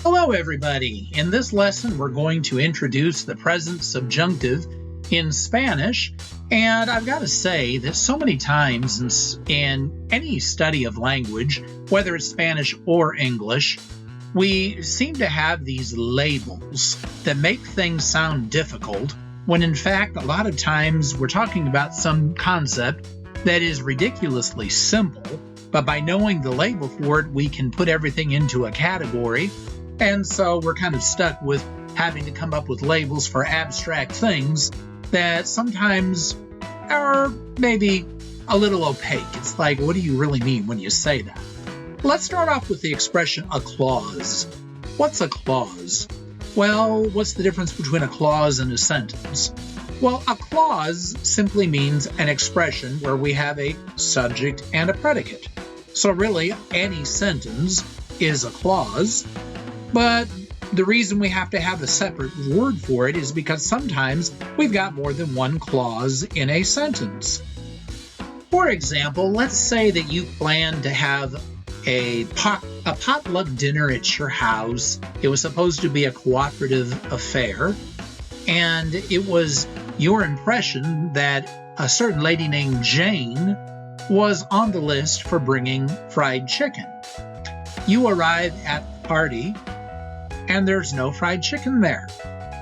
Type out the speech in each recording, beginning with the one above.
Hello everybody! In this lesson we're going to introduce the present subjunctive in Spanish, and I've got to say that so many times in any study of language, whether it's Spanish or English, we seem to have these labels that make things sound difficult when in fact a lot of times we're talking about some concept that is ridiculously simple, but by knowing the label for it we can put everything into a category. And so we're kind of stuck with having to come up with labels for abstract things that sometimes are maybe a little opaque. It's like, what do you really mean when you say that? Let's start off with the expression a clause. What's a clause? Well, what's the difference between a clause and a sentence? Well, a clause simply means an expression where we have a subject and a predicate. So really, any sentence is a clause. But the reason we have to have a separate word for it is because sometimes we've got more than one clause in a sentence. For example, let's say that you plan to have a potluck dinner at your house. It was supposed to be a cooperative affair, and it was your impression that a certain lady named Jane was on the list for bringing fried chicken. You arrive at the party, and there's no fried chicken there.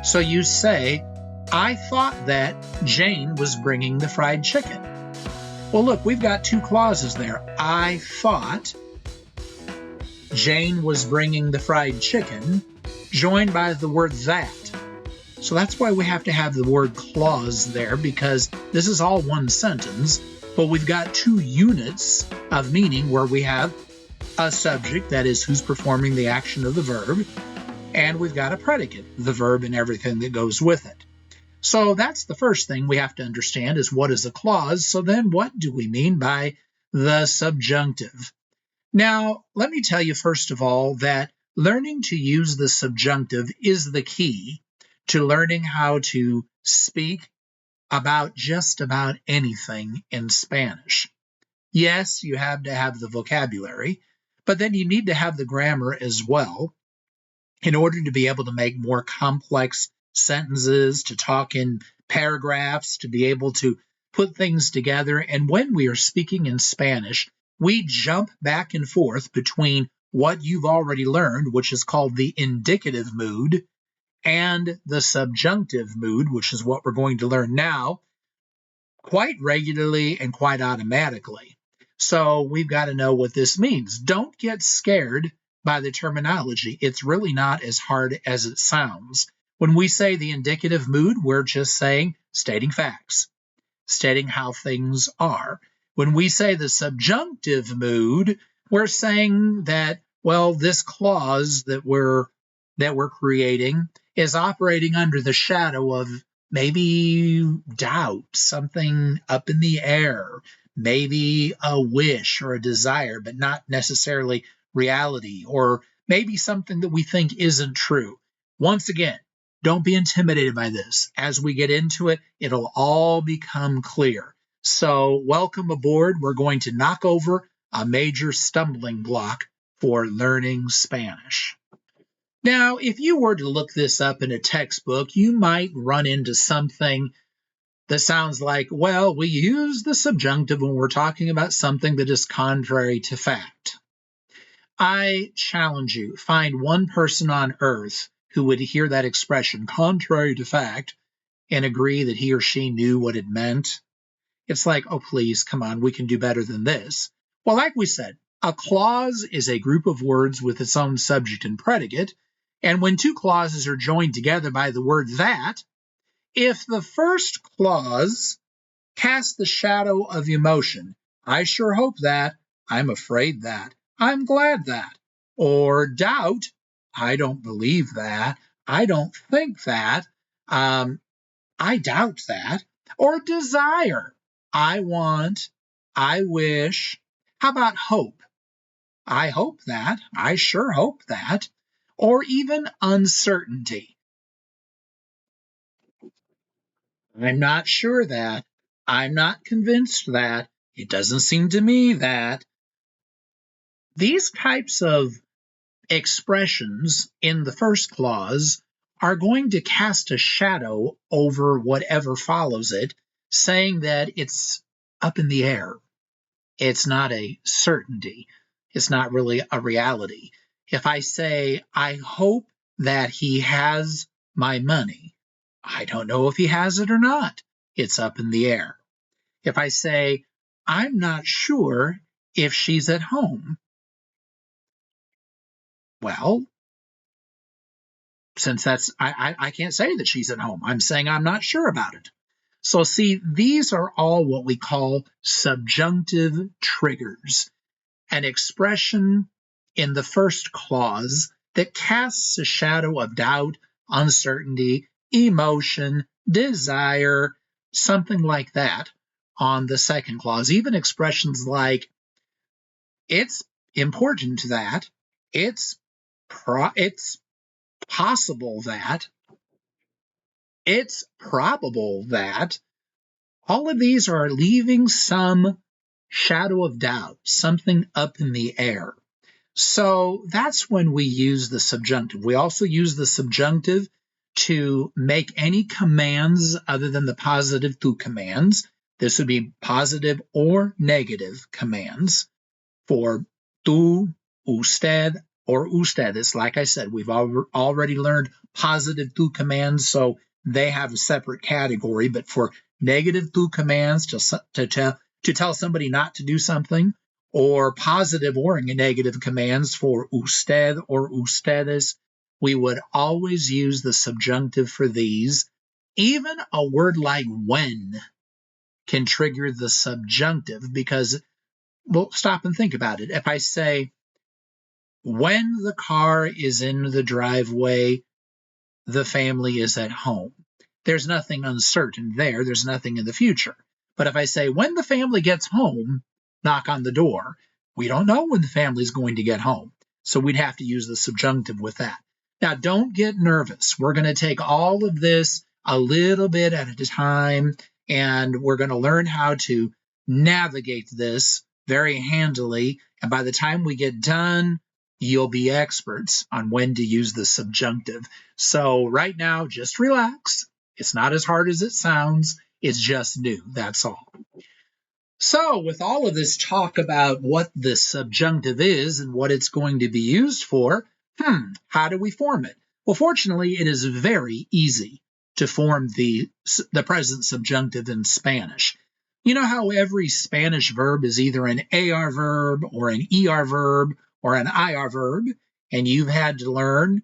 So you say, I thought that Jane was bringing the fried chicken. Well, look, we've got two clauses there. I thought Jane was bringing the fried chicken, joined by the word that. So that's why we have to have the word clause there, because this is all one sentence, but we've got two units of meaning where we have a subject, that is who's performing the action of the verb, and we've got a predicate, the verb and everything that goes with it. So that's the first thing we have to understand is what is a clause. So then what do we mean by the subjunctive? Now, let me tell you first of all that learning to use the subjunctive is the key to learning how to speak about just about anything in Spanish. Yes, you have to have the vocabulary, but then you need to have the grammar as well, in order to be able to make more complex sentences, to talk in paragraphs, to be able to put things together. And when we are speaking in Spanish, we jump back and forth between what you've already learned, which is called the indicative mood, and the subjunctive mood, which is what we're going to learn now, quite regularly and quite automatically. So we've got to know what this means. Don't get scared by the terminology. It's really not as hard as it sounds. When we say the indicative mood, we're just stating facts, stating how things are. When we say the subjunctive mood, we're saying that, well, this clause that we're creating is operating under the shadow of maybe doubt, something up in the air, maybe a wish or a desire, but not necessarily reality, or maybe something that we think isn't true. Once again, don't be intimidated by this. As we get into it, it'll all become clear. So welcome aboard. We're going to knock over a major stumbling block for learning Spanish. Now, if you were to look this up in a textbook, you might run into something that sounds like, well, we use the subjunctive when we're talking about something that is contrary to fact. I challenge you, find one person on earth who would hear that expression, contrary to fact, and agree that he or she knew what it meant. It's like, oh, please, come on, we can do better than this. Well, like we said, a clause is a group of words with its own subject and predicate, and when two clauses are joined together by the word that, if the first clause casts the shadow of emotion, I sure hope that, I'm afraid that, I'm glad that, or doubt, I don't believe that, I don't think that, I doubt that, or desire, I want, I wish. How about hope? I hope that, I sure hope that, or even uncertainty. I'm not sure that, I'm not convinced that, it doesn't seem to me that. These types of expressions in the first clause are going to cast a shadow over whatever follows it, saying that it's up in the air. It's not a certainty. It's not really a reality. If I say, I hope that he has my money, I don't know if he has it or not. It's up in the air. If I say, I'm not sure if she's at home, well, since I can't say that she's at home. I'm saying I'm not sure about it. So see, these are all what we call subjunctive triggers, an expression in the first clause that casts a shadow of doubt, uncertainty, emotion, desire, something like that on the second clause. Even expressions like, it's important that, it's possible that, it's probable that, all of these are leaving some shadow of doubt, something up in the air. So that's when we use the subjunctive. We also use the subjunctive to make any commands other than the positive tu commands. This would be positive or negative commands for tu, usted, or ustedes. Like I said, we've already learned positive tu commands, so they have a separate category. But for negative tu commands to tell somebody not to do something, or positive or negative commands for usted or ustedes, we would always use the subjunctive for these. Even a word like when can trigger the subjunctive because, well, stop and think about it. If I say, when the car is in the driveway, the family is at home. There's nothing uncertain there. There's nothing in the future. But if I say, when the family gets home, knock on the door, we don't know when the family's going to get home. So we'd have to use the subjunctive with that. Now, don't get nervous. We're going to take all of this a little bit at a time, and we're going to learn how to navigate this very handily. And by the time we get done, you'll be experts on when to use the subjunctive. So right now, just relax. It's not as hard as it sounds. It's just new. That's all. So with all of this talk about what the subjunctive is and what it's going to be used for, how do we form it? Well, fortunately, it is very easy to form the present subjunctive in Spanish. You know how every Spanish verb is either an AR verb or an ER verb or an IR verb, and you've had to learn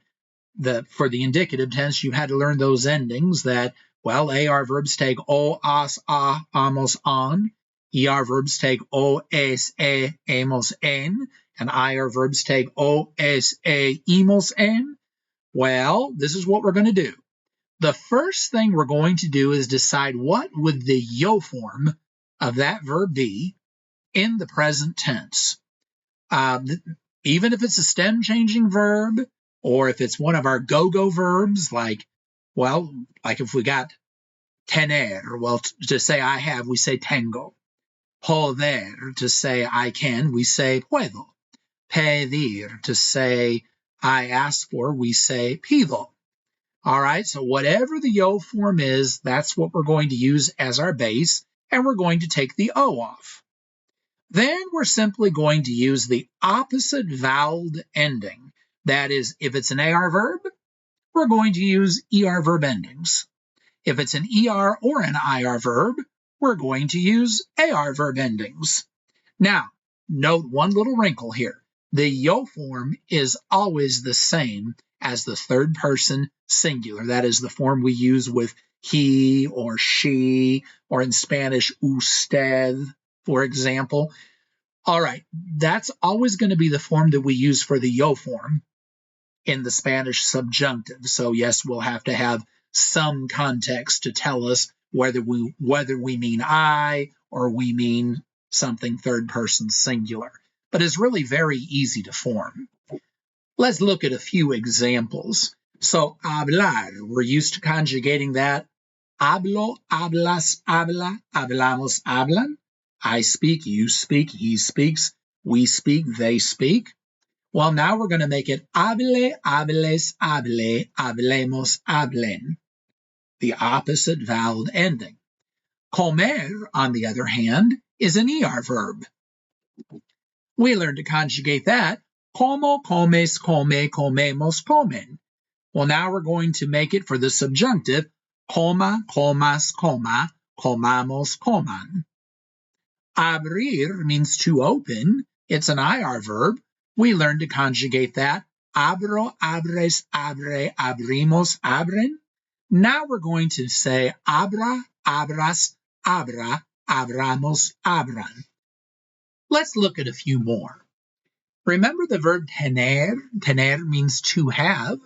that for the indicative tense, you've had to learn those endings that, well, AR verbs take o, as, a, amos, on. ER verbs take o, es, e, amos, en. And IR verbs take o, es, e, emos, en. Well, this is what we're going to do. The first thing we're going to do is decide what would the yo form of that verb be in the present tense. Even if it's a stem changing verb, or if it's one of our go-go verbs, like if we got tener, well, to say I have, we say tengo. Poder, to say I can, we say puedo. Pedir, to say I ask for, we say pido. All right, so whatever the yo form is, that's what we're going to use as our base, and we're going to take the o off. Then we're simply going to use the opposite voweled ending. That is, if it's an AR verb, we're going to use ER verb endings. If it's an ER or an IR verb, we're going to use AR verb endings. Now, note one little wrinkle here. The yo form is always the same as the third person singular. That is the form we use with he or she, or in Spanish, usted, for example. All right, that's always going to be the form that we use for the yo form in the Spanish subjunctive. So yes, we'll have to have some context to tell us whether we mean I or we mean something third person singular. But it's really very easy to form. Let's look at a few examples. So hablar, we're used to conjugating that. Hablo, hablas, habla, hablamos, hablan. I speak, you speak, he speaks, we speak, they speak. Well, now we're going to make it hable, hables, hable, hablemos, hablen, the opposite vowel ending. Comer, on the other hand, is an ER verb. We learned to conjugate that. Como, comes, come, comemos, comen. Well, now we're going to make it for the subjunctive. Coma, comas, coma, comamos, coman. Abrir means to open. It's an IR verb. We learned to conjugate that. Abro, abres, abre, abrimos, abren. Now we're going to say abra, abras, abra, abramos, abran. Let's look at a few more. Remember the verb tener? Tener means to have.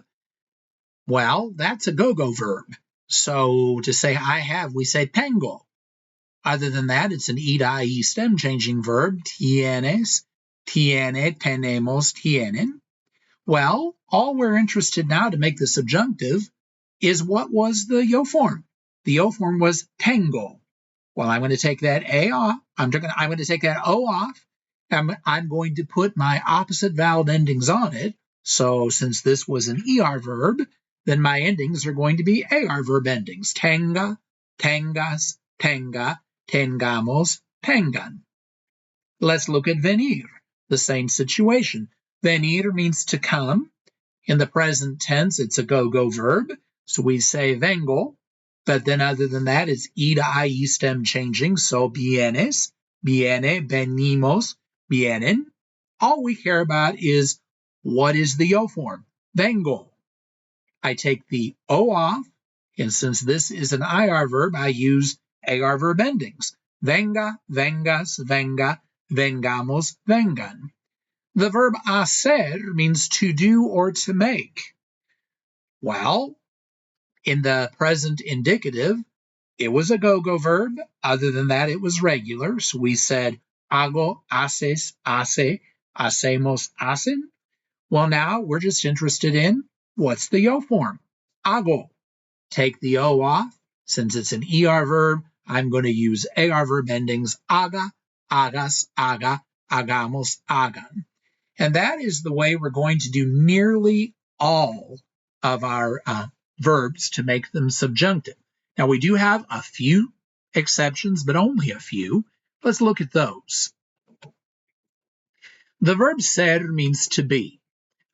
Well, that's a go-go verb. So to say I have, we say tengo. Other than that, it's an E to IE stem changing verb. Tienes, tiene, tenemos, tienen. Well, all we're interested now to make the subjunctive is what was the yo form. The yo form was tengo. Well, I'm going to take that A off. I'm going to take that O off. I'm going to put my opposite vowel endings on it. So since this was an ER verb, then my endings are going to be AR verb endings. Tenga, tengas, tenga, tengamos, tengan. Let's look at venir. The same situation. Venir means to come. In the present tense, it's a go-go verb. So we say vengo. But then other than that, it's E to IE stem changing. So vienes, viene, venimos, vienen. All we care about is what is the yo form? Vengo. I take the O off, and since this is an IR verb, I use AR verb endings. Venga, vengas, venga, vengamos, vengan. The verb hacer means to do or to make. Well, in the present indicative, it was a go-go verb. Other than that, it was regular. So we said hago, haces, hace, hacemos, hacen. Well, now we're just interested in what's the yo form? Hago. Take the O off. Since it's an ER verb, I'm going to use AR verb endings haga, hagas, haga, hagamos, hagan. And that is the way we're going to do nearly all of our verbs to make them subjunctive. Now, we do have a few exceptions, but only a few. Let's look at those. The verb ser means to be.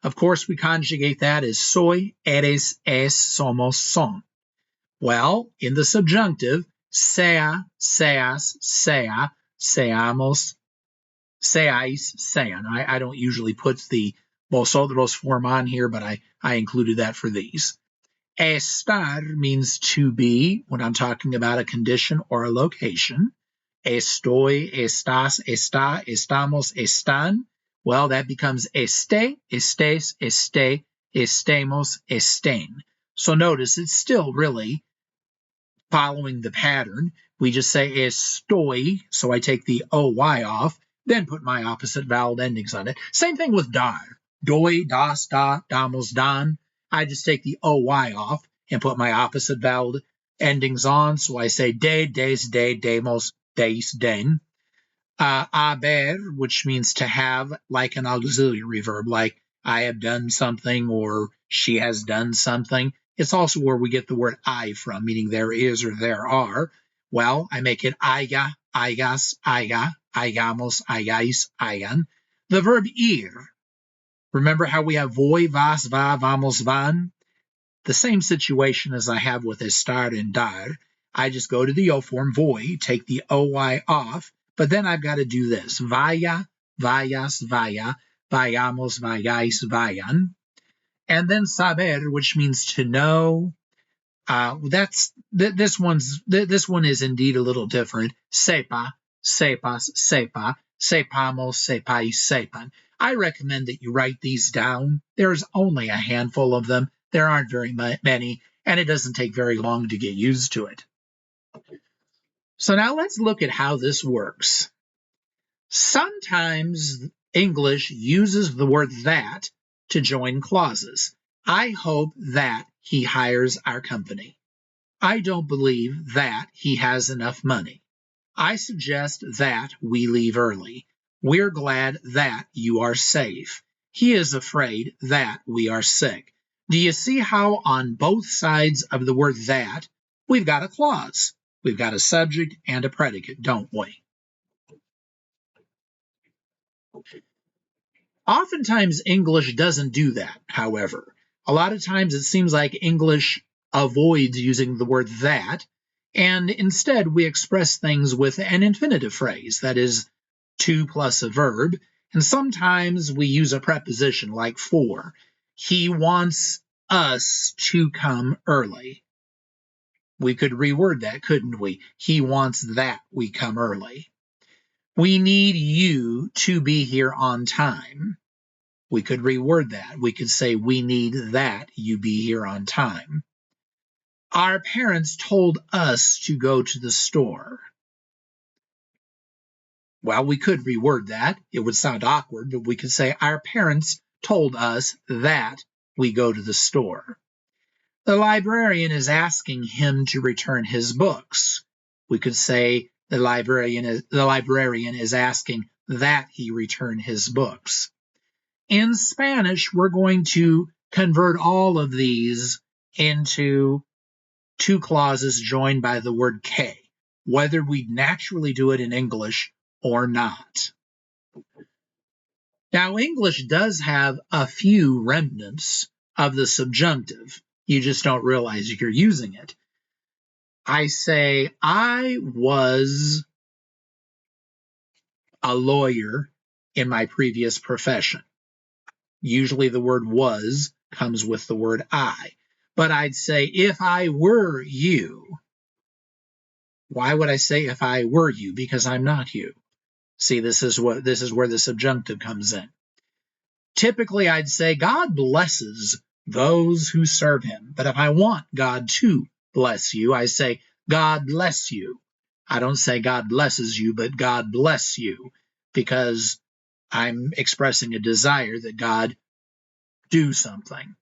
Of course, we conjugate that as soy, eres, es, somos, son. Well, in the subjunctive, sea, seas, sea, seamos, seáis, sean. I don't usually put the vosotros form on here, but I included that for these. Estar means to be when I'm talking about a condition or a location. Estoy, estás, está, estamos, están. Well, that becomes esté, estés, esté, estemos, estén. So notice it's still really following the pattern. We just say estoy, so I take the OY off, then put my opposite vowel endings on it. Same thing with dar. Doy, das, da, damos, dan. I just take the OY off and put my opposite vowel endings on. So I say de, des, de, demos, deis, den. Haber, which means to have, like an auxiliary verb, like I have done something or she has done something. It's also where we get the word I from, meaning there is or there are. Well, I make it haya, hayas, haya, hayamos, hayáis, hayan. The verb ir. Remember how we have voy, vas, va, vamos, van? The same situation as I have with estar and dar. I just go to the O form, voy, take the OY off, but then I've got to do this. Vaya, vayas, vaya, vayamos, vayáis, vayan. And then saber, which means to know. This one is indeed a little different. Sepa, sepas, sepa, sepamos, sepáis, sepan. I recommend that you write these down. There's only a handful of them. There aren't very many, and it doesn't take very long to get used to it. So now let's look at how this works. Sometimes English uses the word that to join clauses. I hope that he hires our company. I don't believe that he has enough money. I suggest that we leave early. We're glad that you are safe. he is afraid that we are sick. Do you see how on both sides of the word that, we've got a clause? We've got a subject and a predicate, don't we? Oftentimes, English doesn't do that, however. A lot of times it seems like English avoids using the word that, and instead we express things with an infinitive phrase, that is, to plus a verb, and sometimes we use a preposition like for. He wants us to come early. We could reword that, couldn't we? He wants that we come early. We need you to be here on time. We could reword that. We could say, we need that you be here on time. Our parents told us to go to the store. Well, we could reword that. It would sound awkward, but we could say, our parents told us that we go to the store. The librarian is asking him to return his books. We could say, the librarian is asking that he return his books. In Spanish, we're going to convert all of these into two clauses joined by the word que, whether we naturally do it in English or not. Now, English does have a few remnants of the subjunctive. You just don't realize you're using it. I say, I was a lawyer in my previous profession. Usually the word was comes with the word I. But I'd say, if I were you. Why would I say if I were you? Because I'm not you. See, this is where the subjunctive comes in. Typically, I'd say God blesses those who serve him. But if I want God to bless you, I say God bless you. I don't say God blesses you, but God bless you, because I'm expressing a desire that God do something.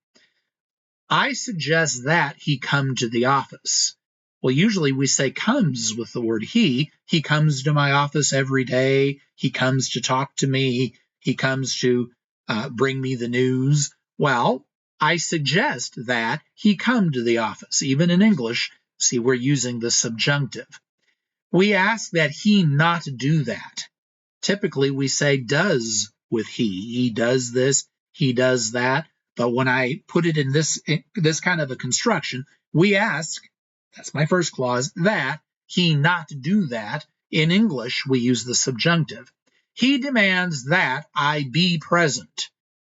I suggest that he come to the office. Well, usually we say comes with the word he. He comes to my office every day. He comes to talk to me. He comes to bring me the news. Well, I suggest that he come to the office. Even in English, see, we're using the subjunctive. We ask that he not do that. Typically, we say does with he. He does this, he does that. But when I put it in this kind of a construction, we ask, that's my first clause, that he not do that. In English, we use the subjunctive. He demands that I be present.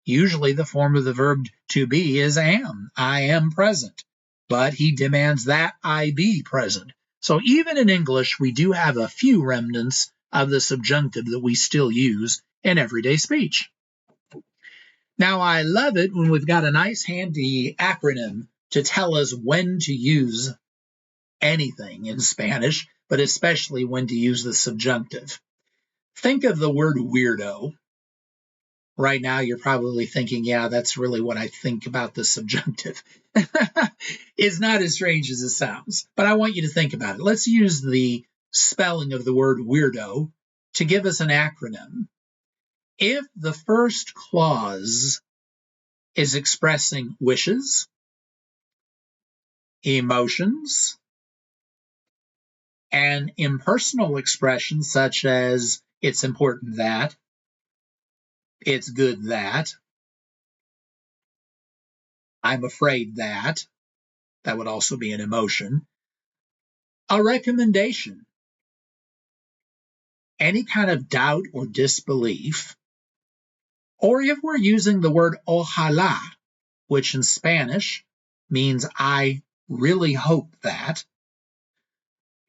Usually the form of the verb to be is am. I am present. But he demands that I be present. So even in English, we do have a few remnants of the subjunctive that we still use in everyday speech. Now, I love it when we've got a nice handy acronym to tell us when to use anything in Spanish, but especially when to use the subjunctive. Think of the word weirdo. Right now, you're probably thinking, yeah, that's really what I think about the subjunctive. It's not as strange as it sounds, but I want you to think about it. Let's use the spelling of the word weirdo to give us an acronym. If the first clause is expressing wishes, emotions, and impersonal expressions such as it's important that, it's good that, I'm afraid that would also be an emotion, a recommendation, any kind of doubt or disbelief, or if we're using the word ojalá, which in Spanish means I really hope that,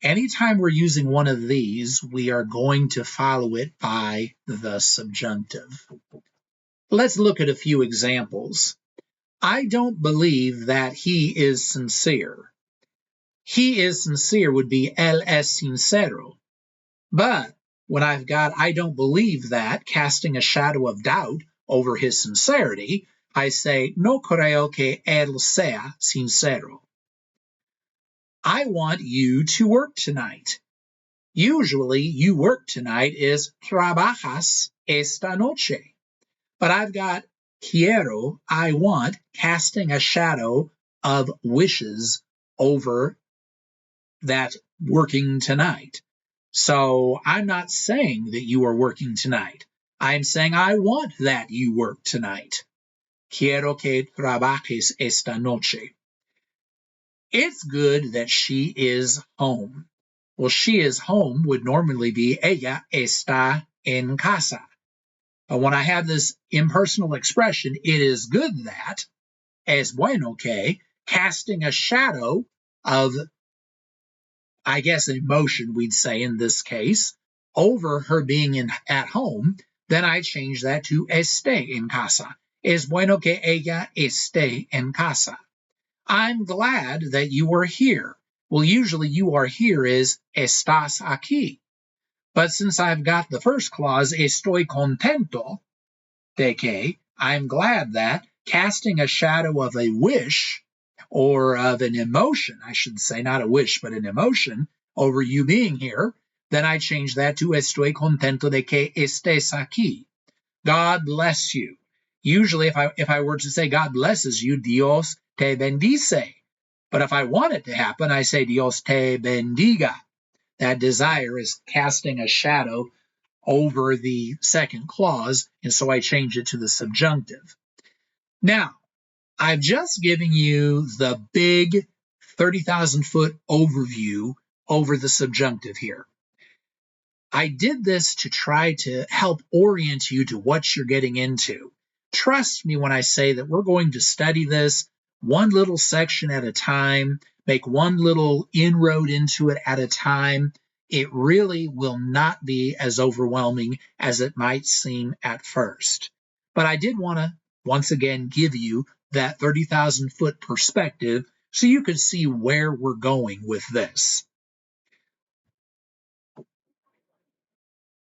anytime we're using one of these, we are going to follow it by the subjunctive. Let's look at a few examples. I don't believe that he is sincere. He is sincere would be él es sincero. But when I've got I don't believe that, casting a shadow of doubt over his sincerity, I say no creo que él sea sincero. I want you to work tonight. Usually, you work tonight is trabajas esta noche. But I've got quiero, I want, casting a shadow of wishes over that working tonight. So I'm not saying that you are working tonight. I'm saying I want that you work tonight. Quiero que trabajes esta noche. It's good that she is home. Well, she is home would normally be ella está en casa. But when I have this impersonal expression, it is good that, es bueno que, casting a shadow of, I guess, emotion, we'd say in this case, over her being at home, then I change that to esté en casa. Es bueno que ella esté en casa. I'm glad that you are here. Well, usually you are here is estás aquí. But since I've got the first clause, estoy contento de que, I'm glad that, casting a shadow of a wish, or of an emotion, I should say, not a wish, but an emotion, over you being here, then I change that to estoy contento de que estés aquí. God bless you. Usually, if I were to say God blesses you, Dios te bendice. But if I want it to happen, I say Dios te bendiga. That desire is casting a shadow over the second clause, and so I change it to the subjunctive. Now, I've just given you the big 30,000-foot overview over the subjunctive here. I did this to try to help orient you to what you're getting into. Trust me when I say that we're going to study this one little section at a time, make one little inroad into it at a time. It really will not be as overwhelming as it might seem at first. But I did want to, once again, give you that 30,000-foot perspective so you could see where we're going with this.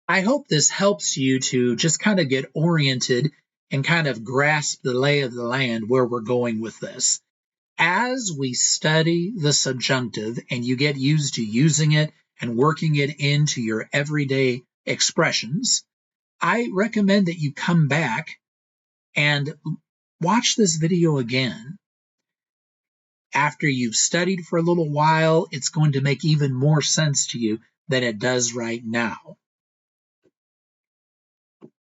I hope this helps you to just kind of get oriented and kind of grasp the lay of the land where we're going with this. As we study the subjunctive and you get used to using it and working it into your everyday expressions, I recommend that you come back and watch this video again. After you've studied for a little while, it's going to make even more sense to you than it does right now.